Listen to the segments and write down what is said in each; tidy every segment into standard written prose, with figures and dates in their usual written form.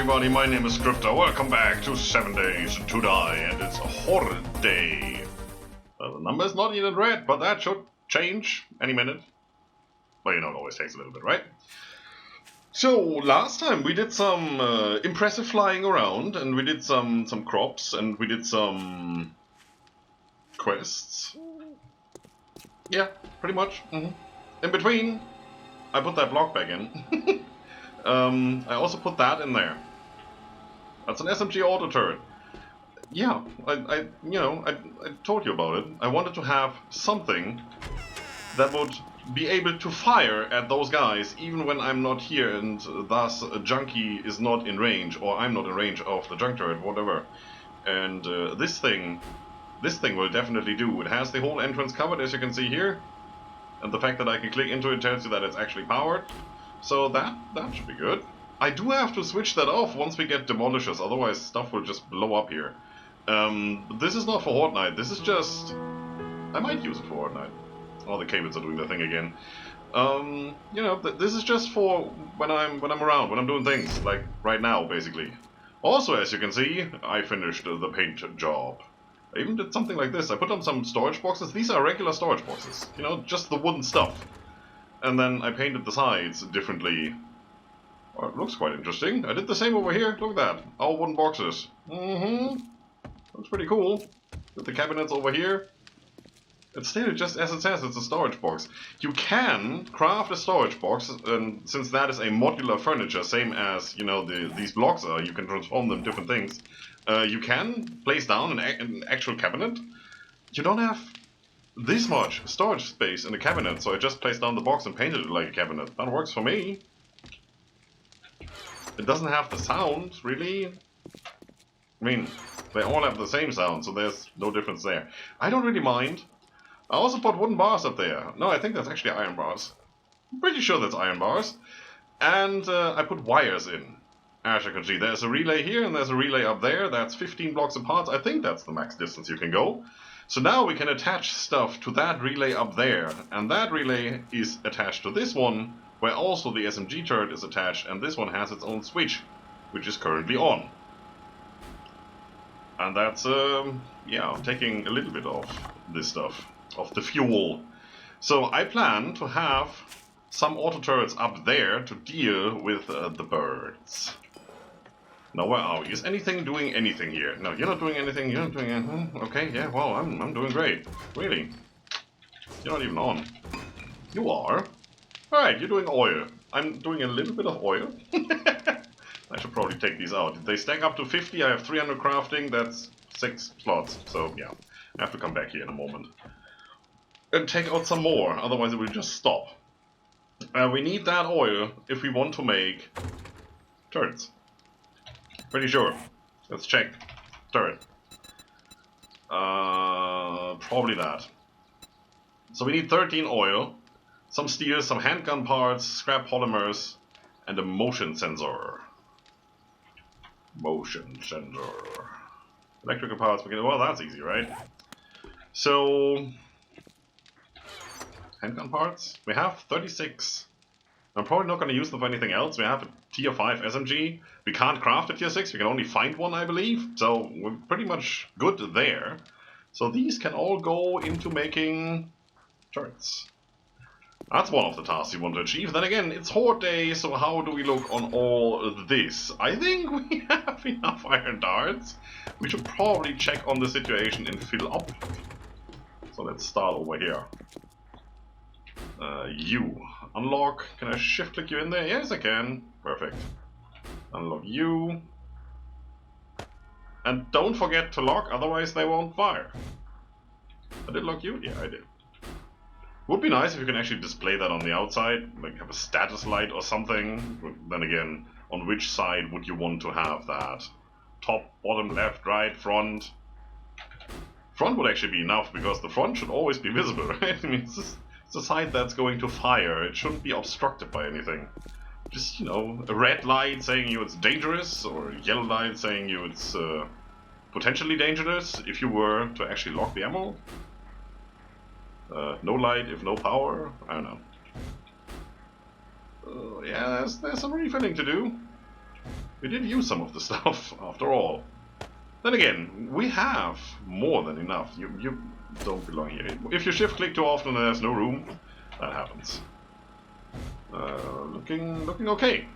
everybody, my name is Scryptar. Welcome back to 7 Days to Die, and it's a Horde day. The number is not even red, but that should change any minute. Well, you know, it always takes a little bit, right? So, last time we did some impressive flying around, and we did some crops, and we did some quests. Yeah, pretty much. In between, I put that block back in. I also put that in there. That's an SMG auto turret. Yeah, I told you about it. I wanted to have something that would be able to fire at those guys even when I'm not here, and thus a junkie is not in range, or I'm not in range of the junk turret, whatever. And this thing will definitely do. It has the whole entrance covered, as you can see here, and the fact that I can click into it tells you that it's actually powered. So that should be good. I do have to switch that off once we get demolishers, otherwise stuff will just blow up here. This is not for Horde Night, this is just... I might use it for Horde Night. Oh, the cables are doing their thing again. You know, this is just for when I'm around, when I'm doing things, like right now, basically. Also, as you can see, I finished the paint job. I even did something like this. I put on some storage boxes. These are regular storage boxes, you know, just the wooden stuff. And then I painted the sides differently. Oh, it looks quite interesting. I did the same over here. Look at that. All wooden boxes. Looks pretty cool. With the cabinets over here. It's still just as it says, it's a storage box. You can craft a storage box, and since that is a modular furniture, same as, you know, these blocks are, you can transform them different things. You can place down an actual cabinet. You don't have this much storage space in the cabinet, so I just placed down the box and painted it like a cabinet. That works for me. It doesn't have the sound, really. I mean, they all have the same sound, so there's no difference there. I don't really mind. I also put wooden bars up there. No, I think that's actually iron bars. I'm pretty sure that's iron bars. And I put wires in. As you can see, there's a relay here and there's a relay up there. That's 15 blocks apart. I think that's the max distance you can go. So now we can attach stuff to that relay up there, and that relay is attached to this one, where also the SMG turret is attached, and this one has its own switch, which is currently on. And that's, yeah, taking a little bit of this stuff, of the fuel. So I plan to have some auto turrets up there to deal with the birds. Now, where are we? Is anything doing anything here? No, you're not doing anything, you're not doing anything. Okay, yeah, well, I'm doing great. Really. You're not even on. You are. Alright, you're doing oil. I'm doing a little bit of oil. I should probably take these out. They stack up to 50, I have 300 crafting, that's 6 slots. So, yeah, I have to come back here in a moment. And take out some more, otherwise it will just stop. We need that oil if we want to make turrets. Pretty sure. Let's check. Turret. Probably that. So we need 13 oil, some steel, some handgun parts, scrap polymers, and a motion sensor. Motion sensor. Electrical parts, well, that's easy, right? So, handgun parts, we have 36. I'm probably not going to use them for anything else. We have a tier 5 SMG. We can't craft a tier 6, we can only find one, I believe. So we're pretty much good there. So these can all go into making turrets. That's one of the tasks you want to achieve. Then again, it's Horde Day, so how do we look on all this? I think we have enough iron darts. We should probably check on the situation and fill up. So let's start over here. You. Unlock. Can I shift click you in there? Yes, I can. Perfect. Unlock you. And don't forget to lock, otherwise they won't fire. I did lock you? Yeah, I did. Would be nice if you can actually display that on the outside, like have a status light or something. Then again, on which side would you want to have that? Top, bottom, left, right, front? Front would actually be enough, because the front should always be visible, right? I mean, it's a side that's going to fire. It shouldn't be obstructed by anything. Just, you know, a red light saying you it's dangerous, or a yellow light saying you it's potentially dangerous if you were to actually lock the ammo. No light if no power. I don't know. Yeah, there's some refilling to do. We did use some of the stuff, after all. Then again, we have more than enough. You don't belong here. If you shift click too often and there's no room, that happens. Looking okay.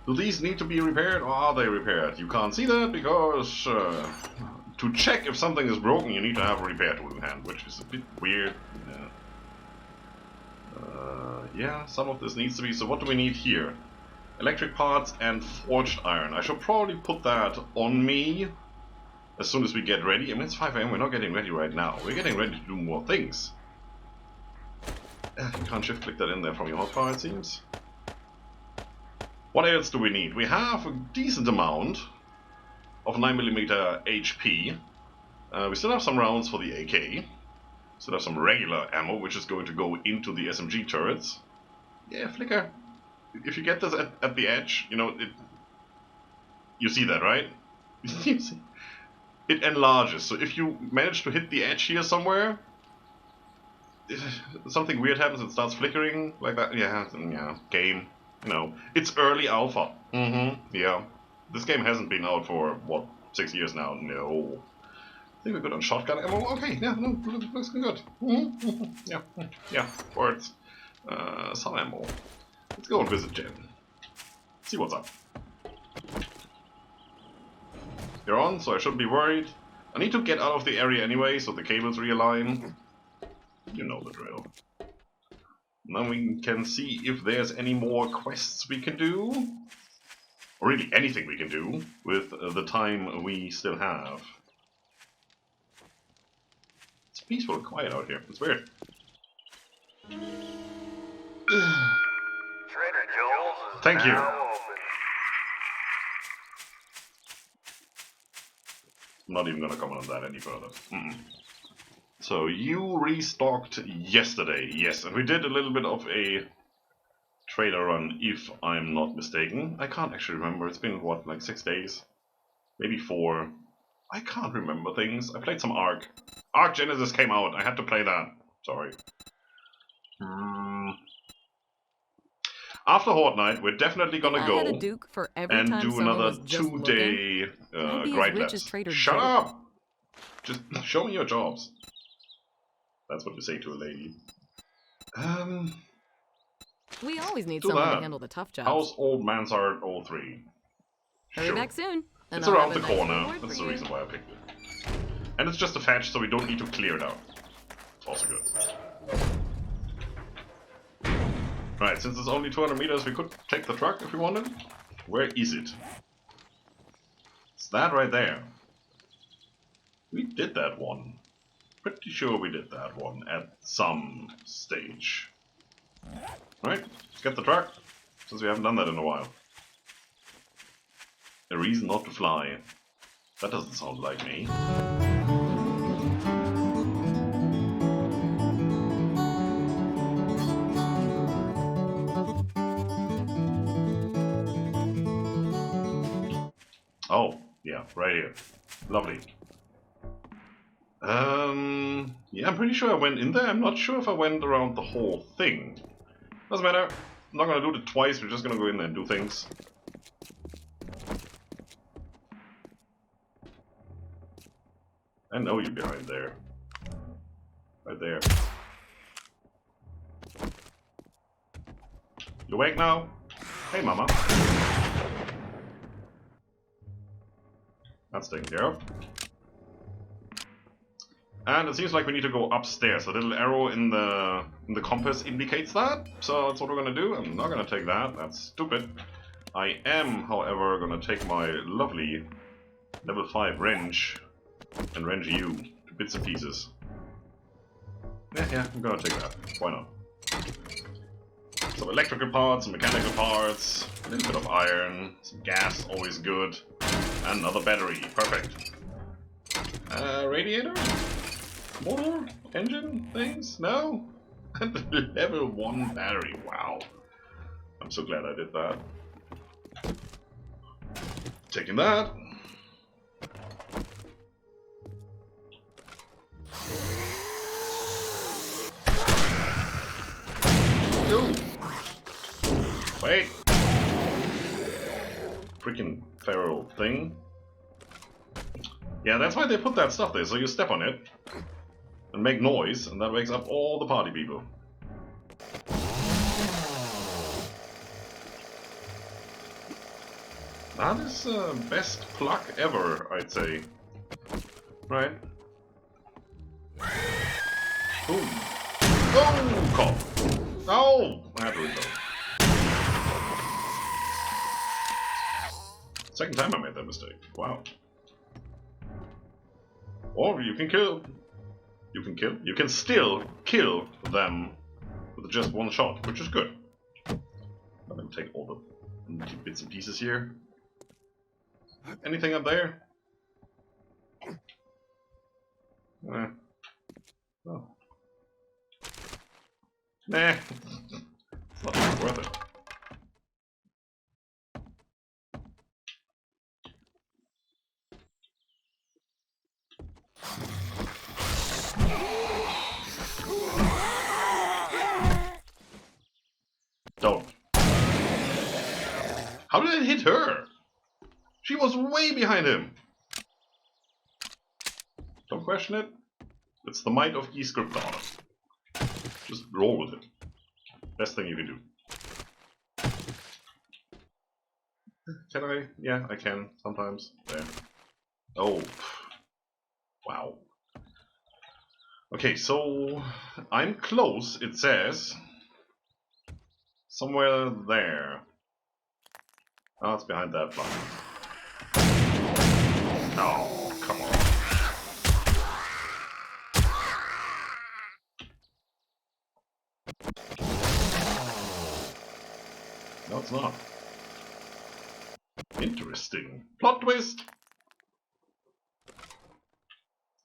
Do these need to be repaired, or are they repaired? You can't see that because to check if something is broken, you need to have a repair tool in hand, which is a bit weird. Yeah, some of this needs to be. So what do we need here? Electric parts and forged iron. I should probably put that on me as soon as we get ready. I mean, it's 5 AM, we're not getting ready right now. We're getting ready to do more things. You can't shift click that in there from your hotbar, it seems. What else do we need? We have a decent amount of 9mm HP. We still have some rounds for the AK. Still have some regular ammo, which is going to go into the SMG turrets. Yeah, flicker. If you get this at the edge, you know, you see that, right? It enlarges. So if you manage to hit the edge here somewhere, something weird happens, it starts flickering like that. Yeah, game. You know, it's early alpha. Yeah. This game hasn't been out for, what, 6 years now? No. I think we're good on shotgun ammo. Okay, yeah, no, looks good. Yeah, words. Some ammo. Let's go and visit Jen. See what's up. You're on, so I shouldn't be worried. I need to get out of the area anyway, so the cables realign. You know the drill. Now we can see if there's any more quests we can do. Or really anything we can do with the time we still have. It's peaceful and quiet out here. It's weird. Thank you. I'm not even gonna comment on that any further. So you restocked yesterday, yes, and we did a little bit of a trailer run, if I'm not mistaken. I can't actually remember. It's been what, like 6 days, maybe 4. I can't remember things. I played some Ark. Ark Genesis came out. I had to play that. Sorry. After Horde night, we're definitely gonna go and do another 2-day grind labs. Shut up! Just show me your jobs. That's what you say to a lady. We always need someone to handle the tough jobs. How's old Mansard 03? Hurry back soon. It's around the corner. That's the reason why I picked it. And it's just a fetch, so we don't need to clear it out. It's also good. Right, since it's only 200 meters, we could take the truck if we wanted. Where is it? It's that right there. We did that one. Pretty sure we did that one at some stage. Right, let's get the truck, since we haven't done that in a while. A reason not to fly. That doesn't sound like me. Oh, yeah, right here. Lovely. Yeah, I'm pretty sure I went in there. I'm not sure if I went around the whole thing. Doesn't matter. I'm not gonna do it twice. We're just gonna go in there and do things. I know you're behind there. Right there. You awake now? Hey, mama. That's taken care of. And it seems like we need to go upstairs. A little arrow in the compass indicates that. So that's what we're gonna do. I'm not gonna take that. That's stupid. I am, however, gonna take my lovely level 5 wrench and wrench you to bits and pieces. Yeah, I'm gonna take that. Why not? Some electrical parts, some mechanical parts, a little bit of iron, some gas, always good. And another battery. Perfect. Radiator? Motor? Engine? Things? No? Level 1 battery. Wow. I'm so glad I did that. Taking that. Ooh. Wait. freaking feral thing. Yeah, that's why they put that stuff there, so you step on it and make noise, and that wakes up all the party people. That is best pluck ever, I'd say. Right. Boom. Oh, cop. Oh, I had to reload. Second time I made that mistake. Wow. Or you can kill. You can kill. You can still kill them with just one shot, which is good. I'm gonna take all the bits and pieces here. Anything up there? Oh. Nah. It's not really worth it. Don't. How did it hit her? She was way behind him. Don't question it. It's the might of Scryptar. Just roll with it. Best thing you can do. Can I? Yeah, I can. Sometimes. There. Oh. Wow. Okay, so I'm close, it says. Somewhere there. Oh, it's behind that block. Oh, come on. No, it's not. Interesting. Plot twist!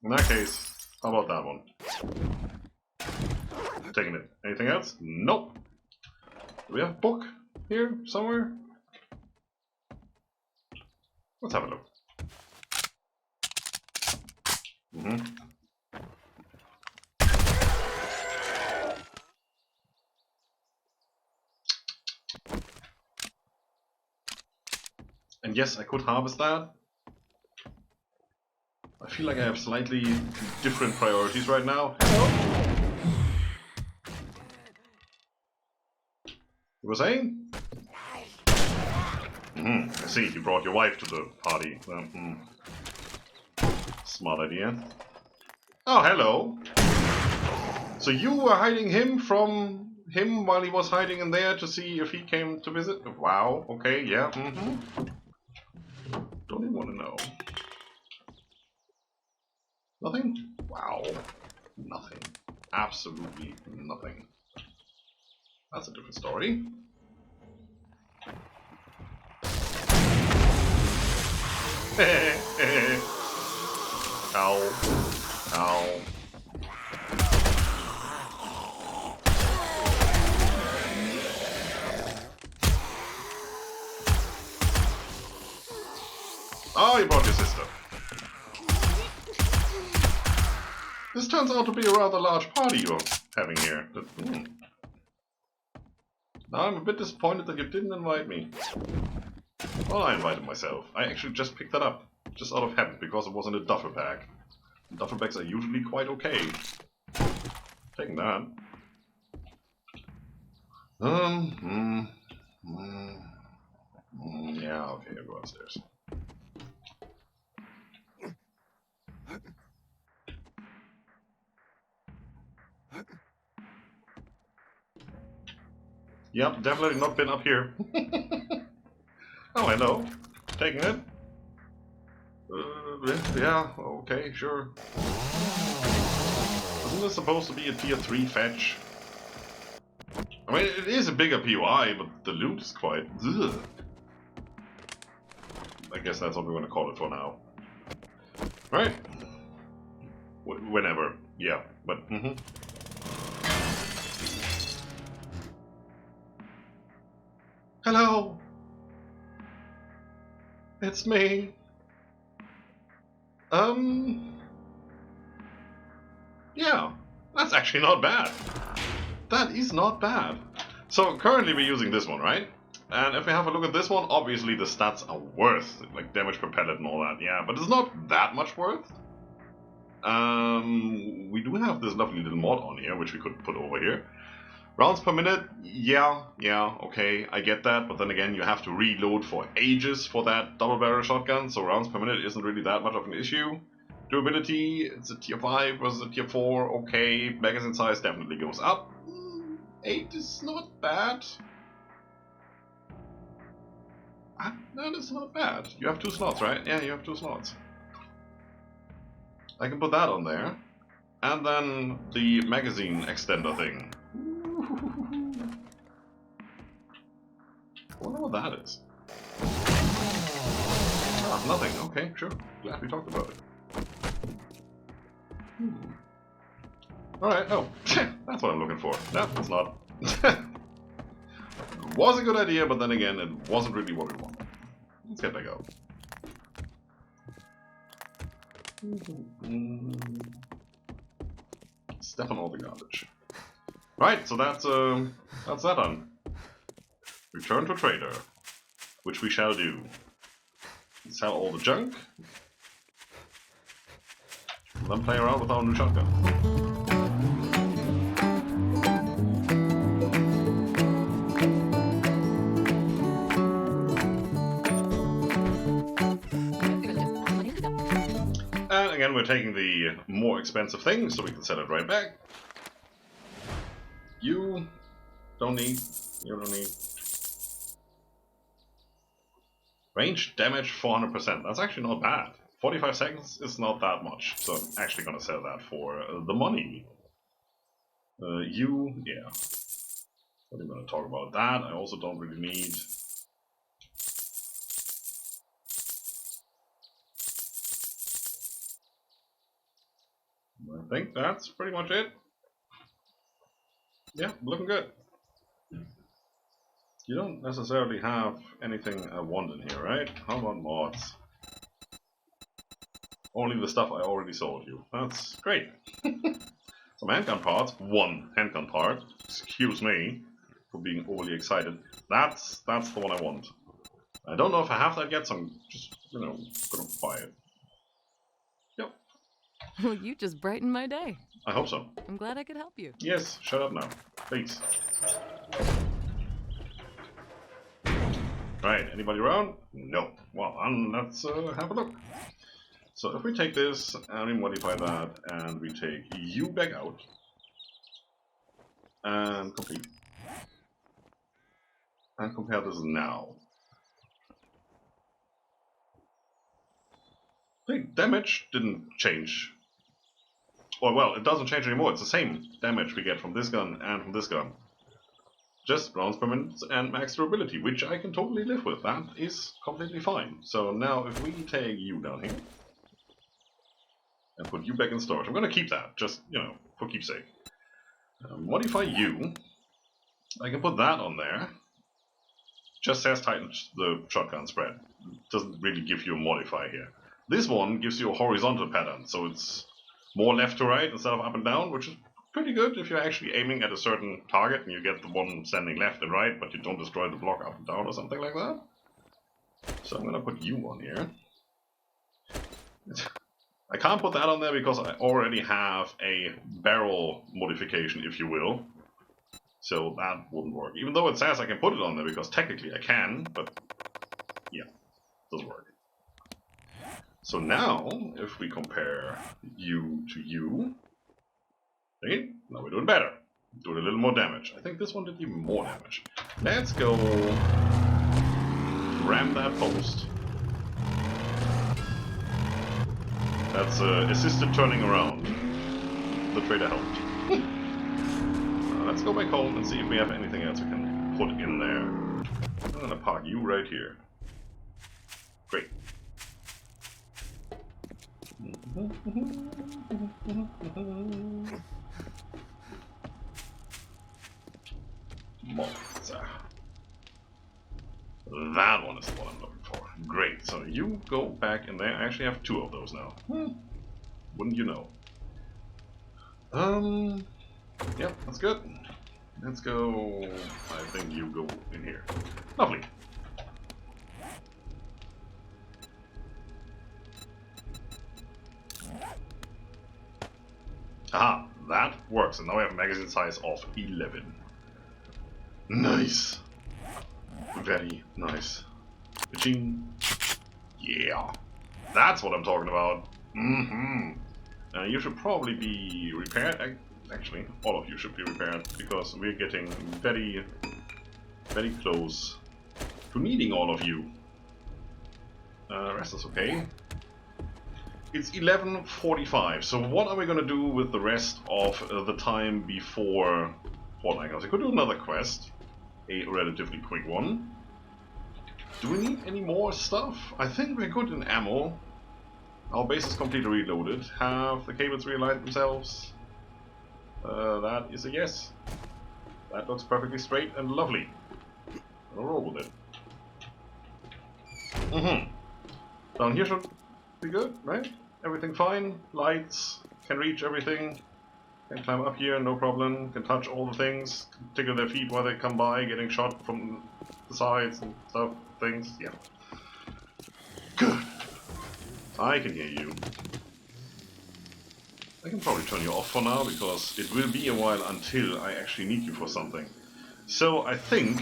In that case, how about that one? Taking it. Anything else? Nope. Do we have a book here somewhere? Let's have a look. And yes, I could harvest that. I feel like I have slightly different priorities right now. Hello? You were saying? I see, you brought your wife to the party. Smart idea. Oh, hello. So you were hiding him from him while he was hiding in there to see if he came to visit? Wow, okay, yeah, Don't even want to know. Nothing? Wow. Nothing. Absolutely nothing. That's a different story. Ow. Ow. Oh, you brought your sister. This turns out to be a rather large party you're having here. Now I'm a bit disappointed that you didn't invite me. Well, I invited myself. I actually just picked that up. Just out of habit, because it was in a duffel bag. Duffel bags are usually quite okay. Taking that. Yeah, okay, I'll go upstairs. Yep, definitely not been up here. Oh, hello. Taking it. Yeah, okay, sure. Isn't this supposed to be a tier 3 fetch? I mean, it is a bigger POI, but the loot is quite... Ugh. I guess that's what we're gonna call it for now. Right? Whenever. Yeah, but... Hello! It's me. Yeah, that's actually not bad. That is not bad. So currently we're using this one, right? And if we have a look at this one, obviously the stats are worth, like damage per pellet and all that, yeah, but it's not that much worth. We do have this lovely little mod on here, which we could put over here. Rounds per minute, yeah, okay, I get that, but then again, you have to reload for ages for that double barrel shotgun, so rounds per minute isn't really that much of an issue. Durability, it's a tier 5 versus a tier 4, okay, magazine size definitely goes up. 8 is not bad. That is not bad. You have 2 slots, right? Yeah, you have 2 slots. I can put that on there. And then the magazine extender thing. I wonder what that is. Ah, nothing. Okay, sure. Glad we talked about it. Alright, oh. That's what I'm looking for. No, it's not. It was a good idea, but then again, it wasn't really what we wanted. Let's get back out. Step on all the garbage. Right, so that's that done. Return to trader, which we shall do. Sell all the junk, and then play around with our new shotgun. And again, we're taking the more expensive thing, so we can set it right back. You don't need. Range damage 400%. That's actually not bad. 45 seconds is not that much, so I'm actually gonna sell that for the money. Yeah. What are we gonna talk about that? I also don't really need. I think that's pretty much it. Yeah, looking good. You don't necessarily have anything I want in here, right? How about mods? Only the stuff I already sold you. That's great. Some handgun parts. 1 handgun part. Excuse me for being overly excited. That's the one I want. I don't know if I have that yet, so I'm just, gonna buy it. Yep. Well, you just brightened my day. I hope so. I'm glad I could help you. Yes, shut up now. Please. Right, anybody around? No. Well, let's have a look. So if we take this and we modify that and we take you back out and complete. And compare this now. The damage didn't change. Or well, it doesn't change anymore. It's the same damage we get from this gun and from this gun. Just rounds per minute and max durability, which I can totally live with. That is completely fine. So now if we take you down here and put you back in storage, I'm going to keep that, just, for keepsake. Modify you. I can put that on there. Just says tighten the shotgun spread. Doesn't really give you a modifier here. This one gives you a horizontal pattern, so it's more left to right instead of up and down, which is pretty good if you're actually aiming at a certain target and you get the one standing left and right, but you don't destroy the block up and down or something like that. So I'm going to put you on here. I can't put that on there because I already have a barrel modification, if you will. So that wouldn't work. Even though it says I can put it on there because technically I can, but yeah, it doesn't work. So now, if we compare you to you, see? Now we're doing better. Doing a little more damage. I think this one did even more damage. Let's go ram that post. That's assisted turning around. The trader helped. Let's go back home and see if we have anything else we can put in there. I'm gonna park you right here. Great. That one is the one I'm looking for. Great, so you go back in there. I actually have 2 of those now. Wouldn't you know? Yep, that's good. Let's go. I think you go in here. Lovely. Aha, that works. And now we have a magazine size of 11. Nice. Very nice. Ka-ching. Yeah. That's what I'm talking about. You should probably be repaired. Actually, all of you should be repaired, because we're getting very, very close to needing all of you. Rest is okay. It's 11:45, so what are we gonna do with the rest of the time before Fortnite comes? I could do another quest, a relatively quick one. Do we need any more stuff? I think we're good in ammo. Our base is completely reloaded. Have the cables realigned themselves? That is a yes. That looks perfectly straight and lovely. I'll roll with it. Down here should be good, right? Everything fine. Lights, can reach everything. Can climb up here, no problem. Can touch all the things. Can tickle their feet while they come by, getting shot from the sides and stuff, things. Yeah. Good. I can hear you. I can probably turn you off for now, because it will be a while until I actually need you for something. So I think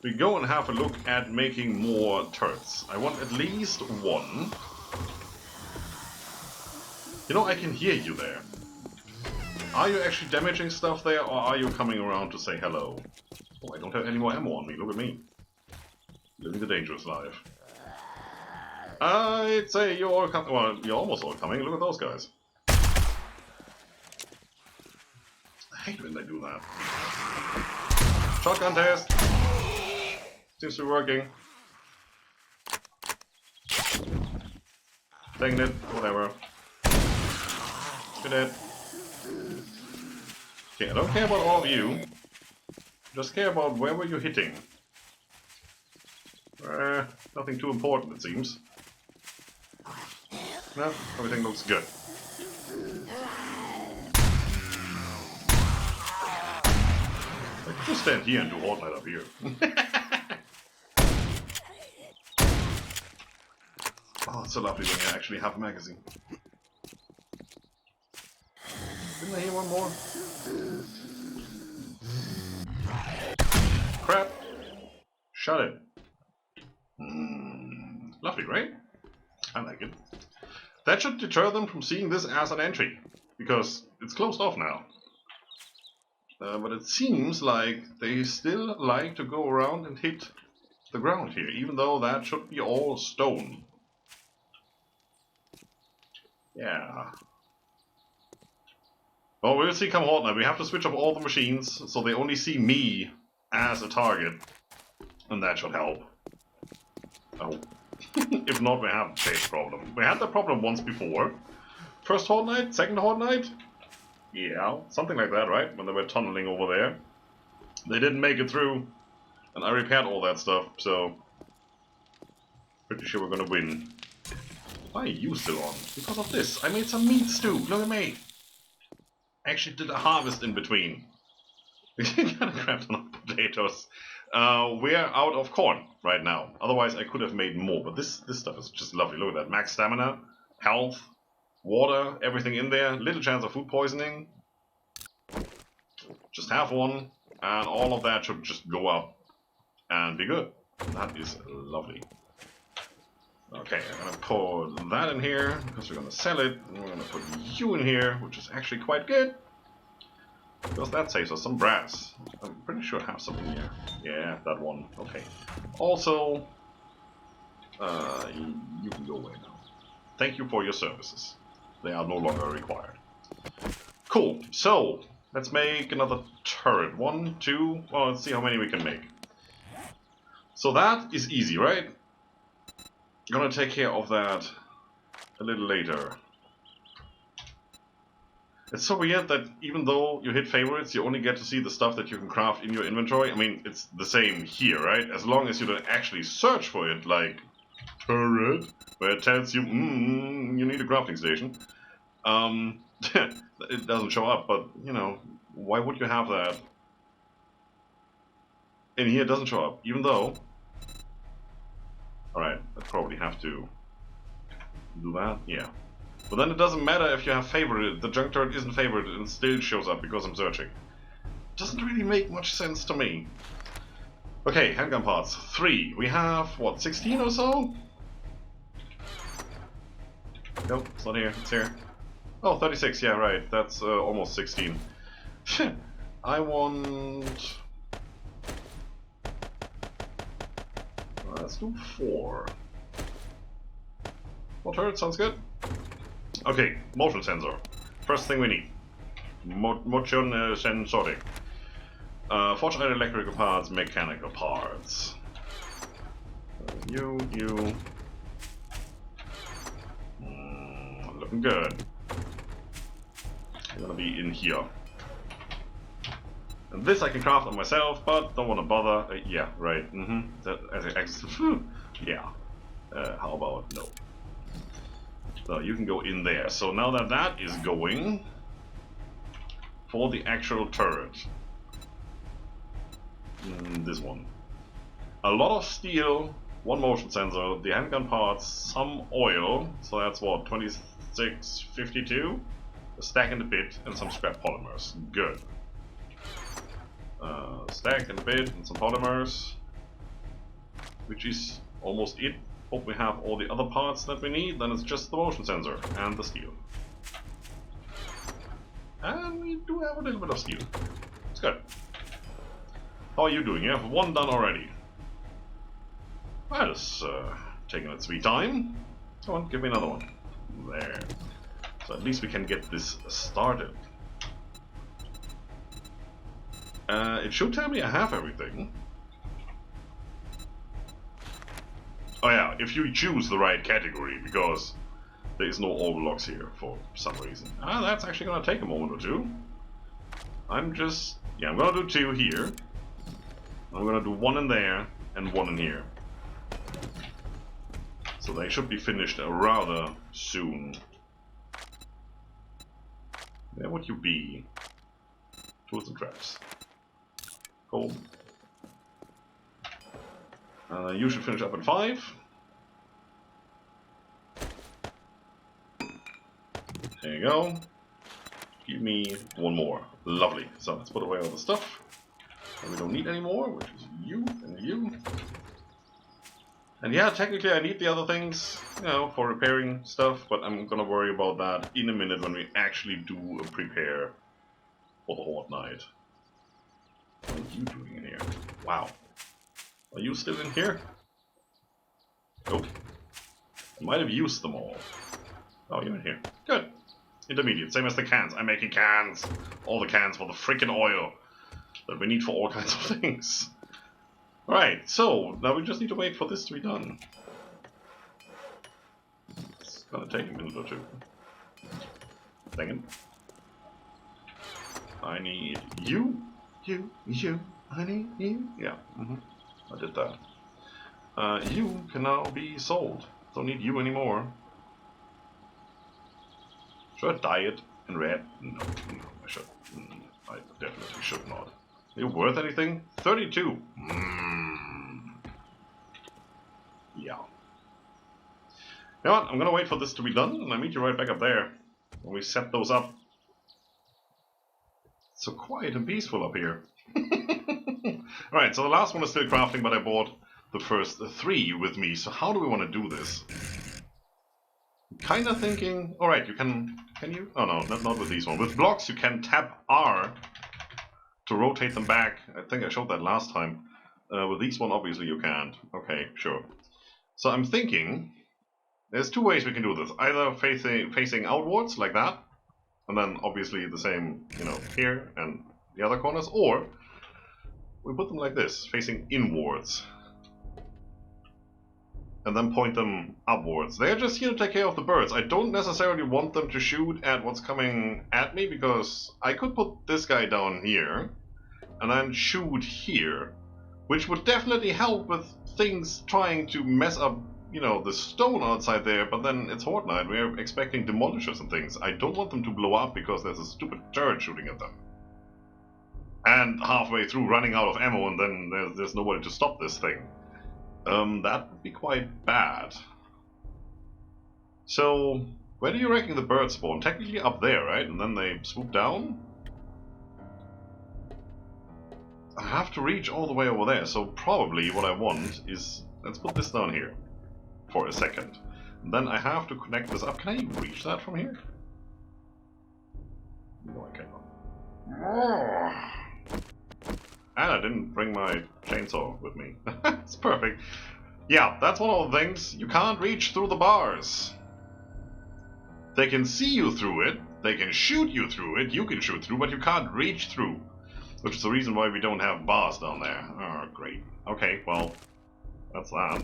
we go and have a look at making more turrets. I want at least one. You know, I can hear you there. Are you actually damaging stuff there, or are you coming around to say hello? Oh, I don't have any more ammo on me, look at me. Living the dangerous life. I'd say you're all coming. Well, you're almost all coming. Look at those guys. I hate when they do that. Shotgun test. Seems to be working. Taking it. Whatever. Get it. Okay, I don't care about all of you. Just care about where were you hitting. Nothing too important, it seems. No, everything looks good. I could just stand here and do Horde up here. Oh, it's so lovely when you actually have a magazine. Didn't I hear one more? Crap! Shut it. Lovely, right? I like it. That should deter them from seeing this as an entry, because it's closed off now. But it seems like they still like to go around and hit the ground here, even though that should be all stone. Yeah. Well, we'll see come Horde now. We have to switch up all the machines, so they only see me as a target. And that should help. Oh. If not, we have a base problem. We had that problem once before. First Horde Night? Second Horde Night? Yeah, something like that, right? When they were tunneling over there. They didn't make it through. And I repaired all that stuff, so... pretty sure we're gonna win. Why are you still on? Because of this. I made some meat stew. Look at me. I actually did a harvest in between. We gotta grab some potatoes. We're out of corn right now. Otherwise, I could have made more. But this stuff is just lovely. Look at that. Max stamina, health, water, everything in there. Little chance of food poisoning. Just have one. And all of that should just go up and be good. That is lovely. Okay, I'm gonna put that in here because we're gonna sell it. And we're gonna put you in here, which is actually quite good. Because that saves us some brass. I'm pretty sure I have some in here. Yeah, that one. Okay. Also, you can go away now. Thank you for your services. They are no longer required. Cool. So, let's make another turret. 1, 2... well, let's see how many we can make. So that is easy, right? Gonna take care of that a little later. It's so weird that even though you hit favorites, you only get to see the stuff that you can craft in your inventory. I mean, it's the same here, right? As long as you don't actually search for it, like turret, where it tells you, you need a crafting station. It doesn't show up, but, you know, why would you have that? In here it doesn't show up, even though... Alright, I probably have to do that, yeah. But then it doesn't matter if you have favorited, the junk turret isn't favorited and still shows up because I'm searching. Doesn't really make much sense to me. Okay, handgun parts, 3. We have, what, 16 or so? Nope, it's not here, it's here. Oh, 36, yeah, right, that's almost 16. I want... let's do 4. 4 turrets, sounds good. Okay, motion sensor. First thing we need. Motion sensoric. Forged iron, electrical parts, mechanical parts. You. Looking good. You're gonna be in here. And this I can craft on myself, but don't want to bother. Yeah, right. That as an yeah. How about no? So you can go in there. So now that that is going for the actual turret, this one. A lot of steel, 1 motion sensor, the handgun parts, some oil. So that's what, 2652. A stack and a bit, and some scrap polymers. Good. Stack and a bit and some polymers, which is almost it. Hope we have all the other parts that we need, then it's just the motion sensor and the steel. And we do have a little bit of steel. It's good. How are you doing? You have 1 done already. That is taking its sweet time. Come on, give me another one. There. So at least we can get this started. It should tell me I have everything. Oh yeah, if you choose the right category, because there is no overlocks here for some reason. That's actually gonna take a moment or two. I'm gonna do 2 here. I'm gonna do 1 in there and 1 in here. So they should be finished rather soon. Where would you be? Tools and traps. Cool. You should finish up at 5. There you go. Give me 1 more. Lovely. So let's put away all the stuff that we don't need anymore, which is you and you. And yeah, technically I need the other things, you know, for repairing stuff, but I'm gonna worry about that in a minute when we actually do a prepare for the Horde night. What are you doing in here? Wow. Are you still in here? Nope. I might have used them all. Oh, you're in here. Good. Intermediate, same as the cans. I'm making cans. All the cans for the freaking oil that we need for all kinds of things. Alright, so now we just need to wait for this to be done. It's gonna take a minute or 2. Dang it. I need you. I need you. Yeah, I did that. You can now be sold. Don't need you anymore. Should I dye it in red? No, I should. I definitely should not. Are you worth anything? 32. Yeah. You know what? I'm gonna wait for this to be done, and I'll meet you right back up there when we set those up. It's so quiet and peaceful up here. Alright, so the last one is still crafting, but I bought the first 3 with me. So how do we want to do this? I'm kind of thinking... Alright, you can you? Oh no, not with these ones. With blocks you can tap R to rotate them back. I think I showed that last time. With these one obviously you can't. Okay, sure. So I'm thinking... There's 2 ways we can do this. Either facing outwards, like that. And then obviously the same, you know, here and the other corners. Or we put them like this, facing inwards. And then point them upwards. They're just here to take care of the birds. I don't necessarily want them to shoot at what's coming at me, because I could put this guy down here and then shoot here, which would definitely help with things trying to mess up you know, the stone outside there, but then it's Horde night. We're expecting demolishers and things. I don't want them to blow up because there's a stupid turret shooting at them. And halfway through running out of ammo, and then there's nobody to stop this thing. That would be quite bad. So, where do you reckon the birds spawn? Technically up there, right? And then they swoop down? I have to reach all the way over there, so probably what I want is... Let's put this down here for a second. And then I have to connect this up. Can I even reach that from here? No, I cannot. And I didn't bring my chainsaw with me. It's perfect. Yeah, that's one of the things. You can't reach through the bars. They can see you through it, they can shoot you through it, you can shoot through, but you can't reach through. Which is the reason why we don't have bars down there. Oh, great. Okay, well, that's that.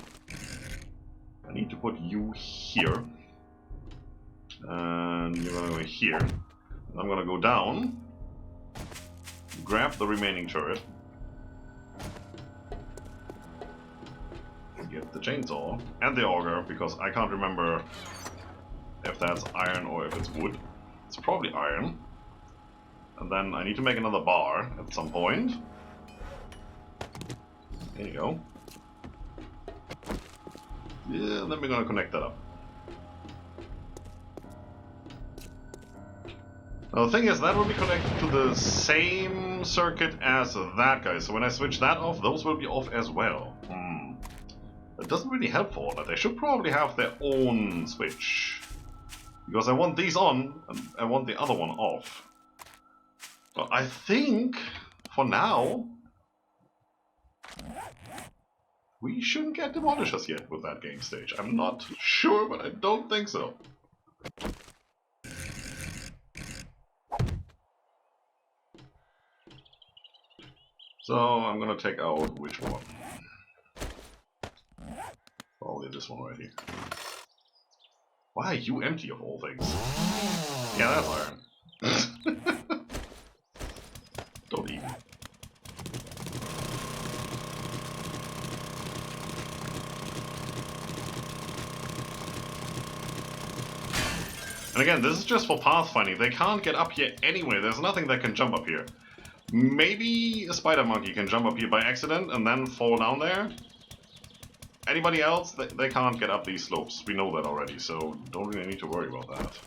I need to put you here. And you're gonna go here. I'm gonna go down, grab the remaining turret, get the chainsaw and the auger, because I can't remember if that's iron or if it's wood. It's probably iron. And then I need to make another bar at some point. There you go. Yeah, then we're gonna connect that up. Now the thing is, that will be connected to the same circuit as that guy, so when I switch that off, those will be off as well. That doesn't really help for that. They should probably have their own switch. Because I want these on, and I want the other one off. But I think, for now, we shouldn't get demolishers yet with that game stage. I'm not sure, but I don't think so. So I'm gonna take out which one? Probably this one right here. Why are you empty of all things? Yeah, that's iron. Don't even. And again, this is just for pathfinding. They can't get up here anyway. There's nothing that can jump up here. Maybe a spider monkey can jump up here by accident and then fall down there. Anybody else, they can't get up these slopes. We know that already, so don't really need to worry about that.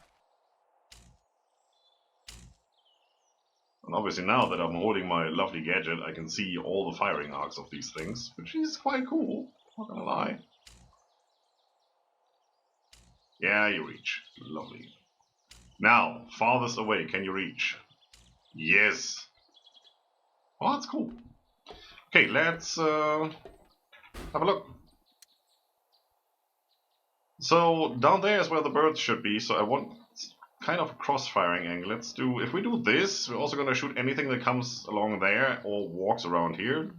And obviously now that I'm holding my lovely gadget, I can see all the firing arcs of these things, which is quite cool, not gonna lie. Yeah, you reach. Lovely. Now, farthest away, can you reach? Yes. Oh, that's cool. Okay, let's have a look. So, down there is where the birds should be, so I want kind of a cross-firing angle. Let's do, if we do this, we're also going to shoot anything that comes along there or walks around here.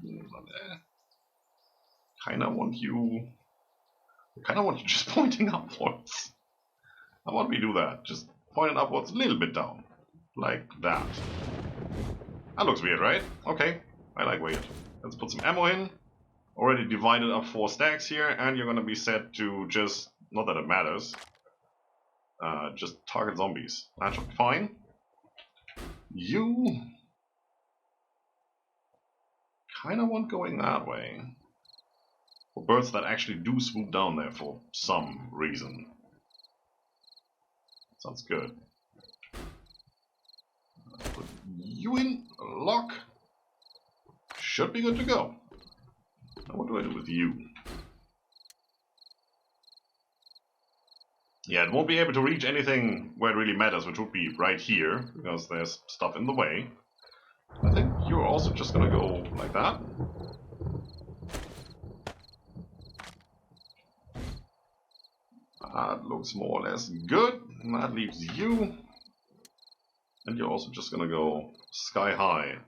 Kinda want you just pointing upwards. How about we do that? Just point it upwards a little bit down. Like that. That looks weird, right? Okay, I like weird. Let's put some ammo in. Already divided up 4 stacks here, and you're gonna be set to just, not that it matters, just target zombies. That should be fine. You kinda want going that way. For birds that actually do swoop down there for some reason. Sounds good. Put you in, lock. Should be good to go. Now what do I do with you? Yeah, it won't be able to reach anything where it really matters, which would be right here, because there's stuff in the way. I think you're also just gonna go like that. That looks more or less good. And that leaves you. And you're also just gonna go sky high.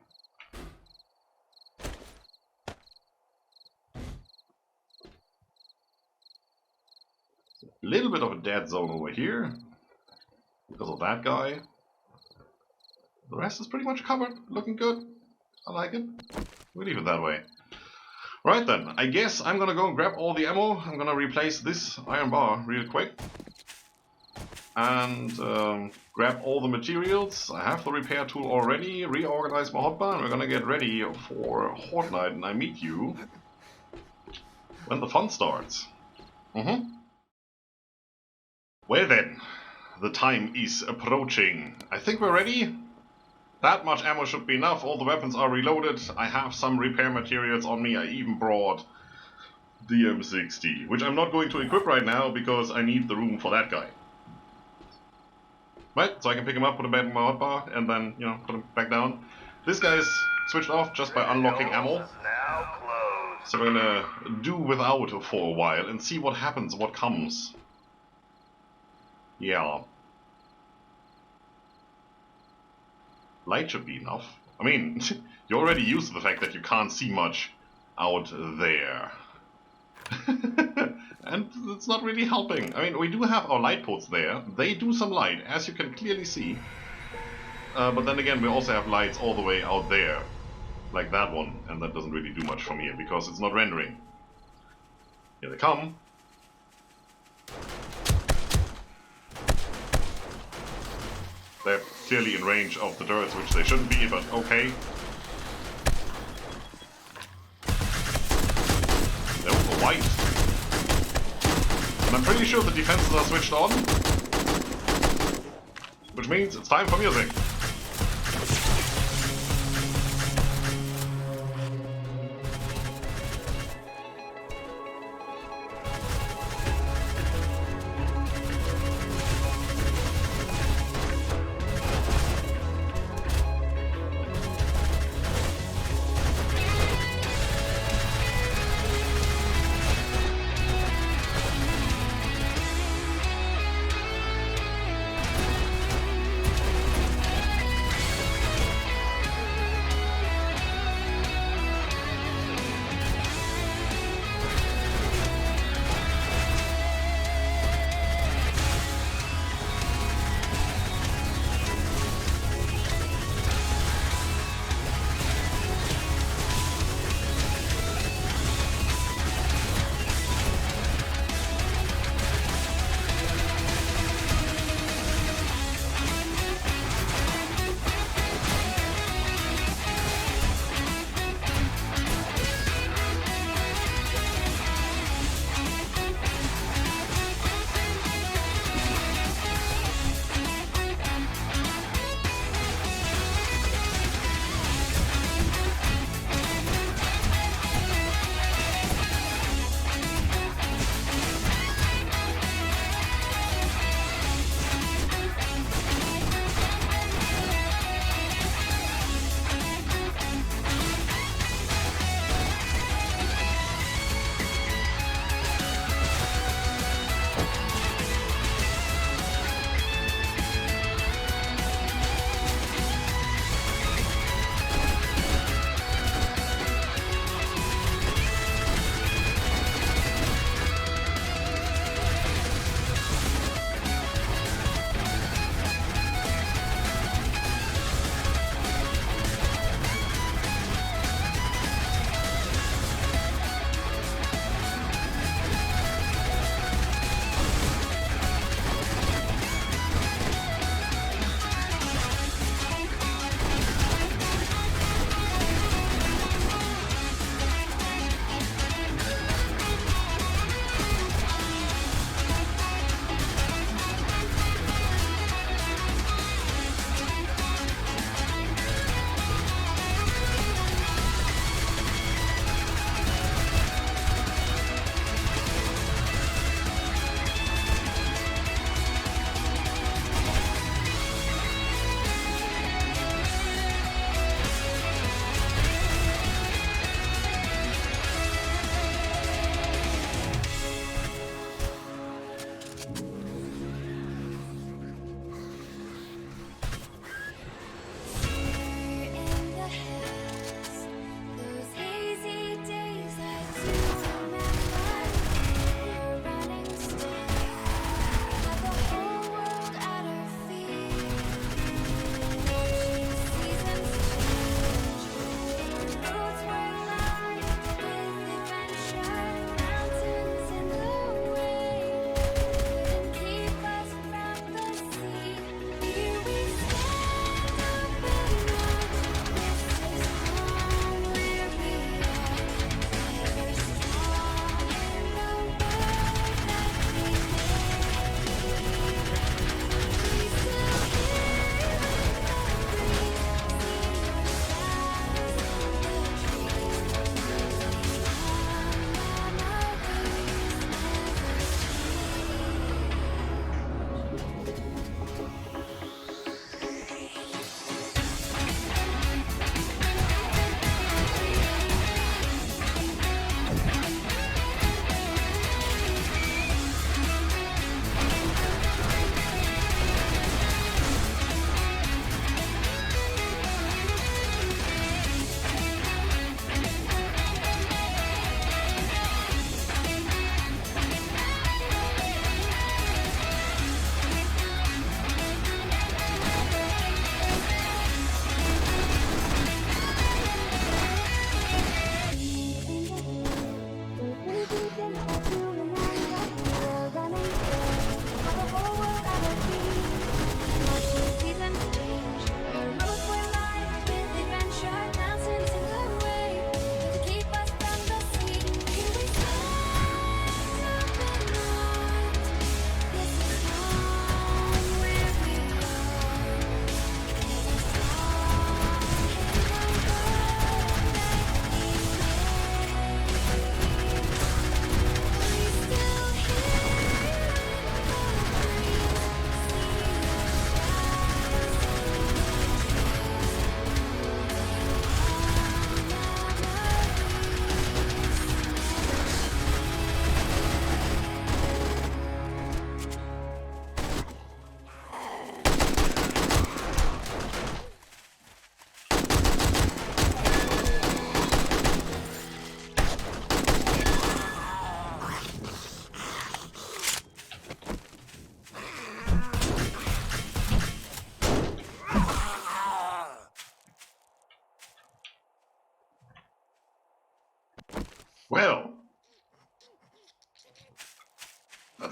A little bit of a dead zone over here. Because of that guy. The rest is pretty much covered. Looking good. I like it. We leave it that way. Right then, I guess I'm gonna go and grab all the ammo. I'm gonna replace this iron bar real quick. And grab all the materials. I have the repair tool already. Reorganize my hotbar, and we're gonna get ready for Horde Night, and I meet you when the fun starts. Well then, the time is approaching. I think we're ready. That much ammo should be enough. All the weapons are reloaded. I have some repair materials on me. I even brought the M60, which I'm not going to equip right now because I need the room for that guy. Right, so I can pick him up, put him back in my hotbar, and then, you know, put him back down. This guy's switched off just by unlocking ammo. So we're gonna do without for a while and see what happens, what comes. Yeah. Light should be enough. I mean, you're already used to the fact that you can't see much out there. And it's not really helping. I mean, we do have our light posts there. They do some light, as you can clearly see. But then again, we also have lights all the way out there. Like that one. And that doesn't really do much from here, because it's not rendering. Here they come. They're clearly in range of the turrets, which they shouldn't be, but okay. There was a white. And I'm pretty sure the defenses are switched on. Which means it's time for music.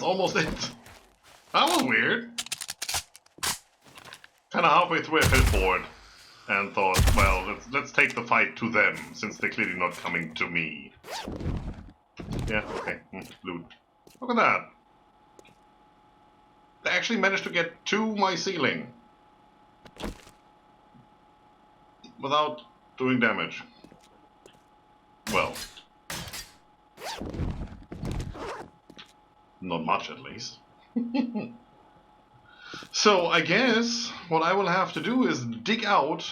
almost it. That was weird. Kind of halfway through I felt bored and thought, well, let's take the fight to them, since they're clearly not coming to me. Yeah, okay, loot. Look at that. They actually managed to get to my ceiling without doing damage. Well, not much at least. So I guess what I will have to do is dig out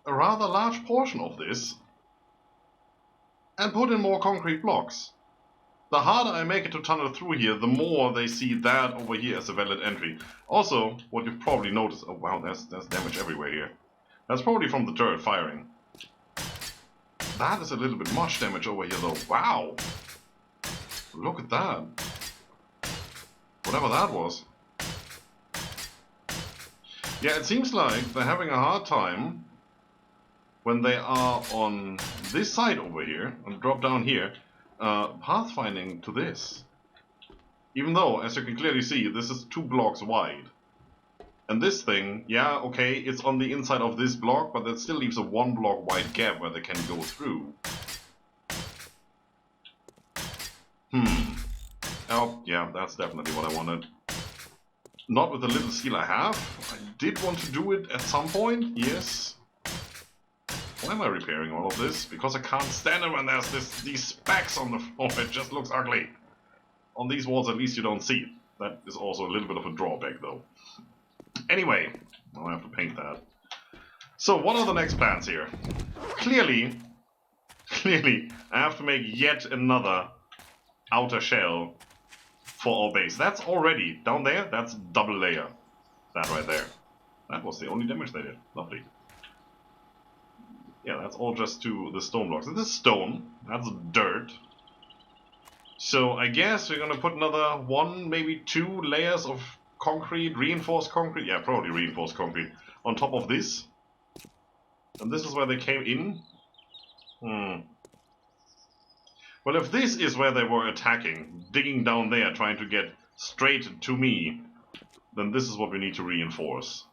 a rather large portion of this and put in more concrete blocks. The harder I make it to tunnel through here, the more they see that over here as a valid entry. Also, what you've probably noticed, oh wow, there's damage everywhere here. That's probably from the turret firing. That is a little bit much damage over here though. Wow! Look at that. Whatever that was. Yeah, it seems like they're having a hard time when they are on this side over here, and drop down here, pathfinding to this. Even though, as you can clearly see, this is 2 blocks wide. And this thing, yeah, okay, it's on the inside of this block, but that still leaves a 1 block wide gap where they can go through. Oh, yeah, that's definitely what I wanted. Not with the little steel I have. I did want to do it at some point, yes. Why am I repairing all of this? Because I can't stand it when there's these specks on the floor. It just looks ugly. On these walls, at least you don't see it. That is also a little bit of a drawback, though. Anyway, I'll have to paint that. So, what are the next plans here? Clearly, I have to make yet another outer shell for our base. That's already, down there, that's double layer. That right there. That was the only damage they did. Lovely. Yeah, that's all just to the stone blocks. This is stone, that's dirt. So I guess we're gonna put another 1, maybe 2 layers of concrete, reinforced concrete, yeah, probably reinforced concrete, on top of this. And this is where they came in. Well, if this is where they were attacking, digging down there, trying to get straight to me, then this is what we need to reinforce.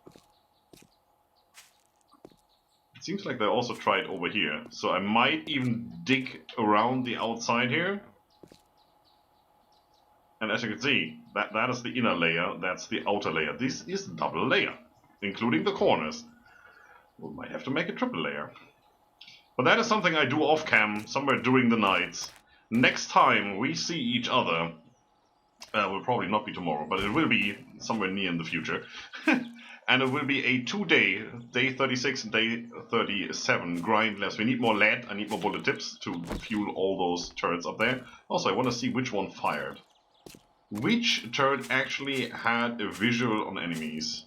It seems like they also tried over here, so I might even dig around the outside here. And as you can see, that is the inner layer, that's the outer layer. This is double layer, including the corners. We might have to make a triple layer. But that is something I do off-cam, somewhere during the nights. Next time we see each other, will probably not be tomorrow, but it will be somewhere near in the future. And it will be a 2-day, day 36 and day 37 grindless. We need more lead, I need more bullet tips to fuel all those turrets up there. Also, I want to see which one fired. Which turret actually had a visual on enemies?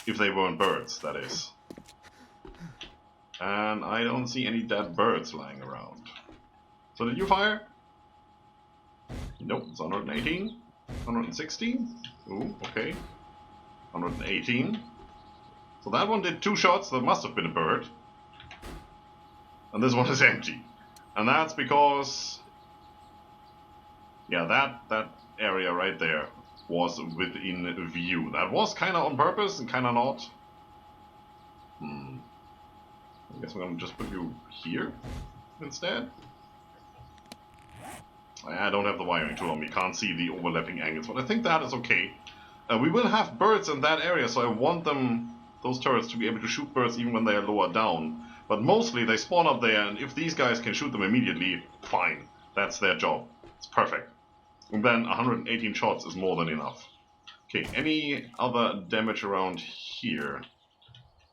If they weren't birds, that is. And I don't see any dead birds lying around. So did you fire? Nope, it's 118. 116? Ooh, okay. 118. So that one did 2 shots, that must have been a bird. And this one is empty. And that's because... yeah, that area right there was within view. That was kind of on purpose and kind of not. I guess I'm gonna just put you here instead. I don't have the wiring tool on me, can't see the overlapping angles, but I think that is okay. We will have birds in that area, so I want those turrets to be able to shoot birds even when they are lower down. But mostly they spawn up there, and if these guys can shoot them immediately, fine. That's their job. It's perfect. And then 118 shots is more than enough. Okay, any other damage around here?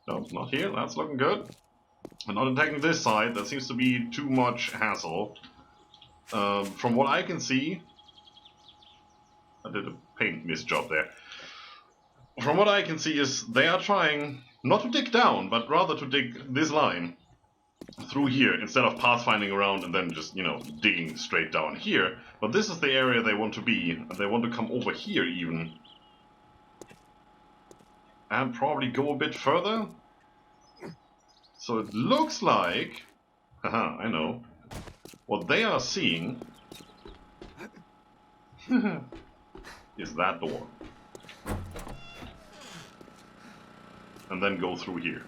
No, not here. That's looking good. I'm not attacking this side. That seems to be too much hassle. From what I can see... I did a paint miss job there. From what I can see is they are trying not to dig down, but rather to dig this line through here instead of pathfinding around and then just, you know, digging straight down here. But this is the area they want to be, and they want to come over here even. And probably go a bit further. So it looks like, haha, I know, what they are seeing is that door. And then go through here.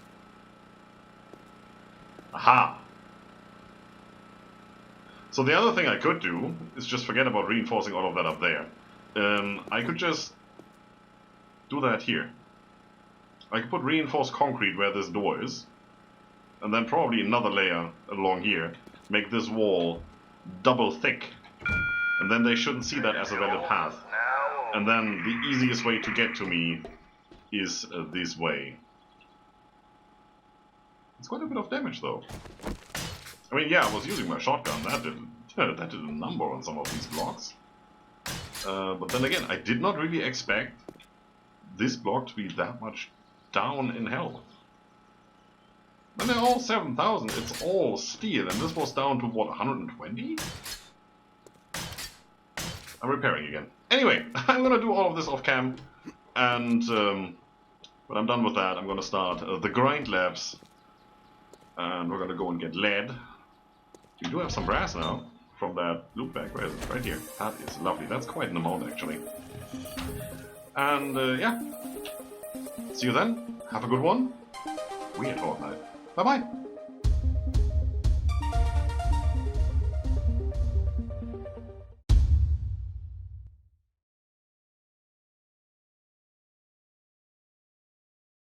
Aha! So the other thing I could do is just forget about reinforcing all of that up there. I could just do that here. I could put reinforced concrete where this door is, and then probably another layer along here. Make this wall double thick, and then they shouldn't see that as a valid path. And then the easiest way to get to me is this way. It's quite a bit of damage though. I mean, yeah, I was using my shotgun, that did a number on some of these blocks. But then again, I did not really expect this block to be that much down in health. And they're all 7,000, it's all steel, and this was down to what, 120? I'm repairing again. Anyway, I'm gonna do all of this off cam, and when I'm done with that, I'm gonna start the grind labs, and we're gonna go and get lead. We do have some brass now from that loot bag. Where is it? Right here. That is lovely. That's quite an amount actually. And yeah, see you then. Have a good one. Weird Horde night. Bye bye.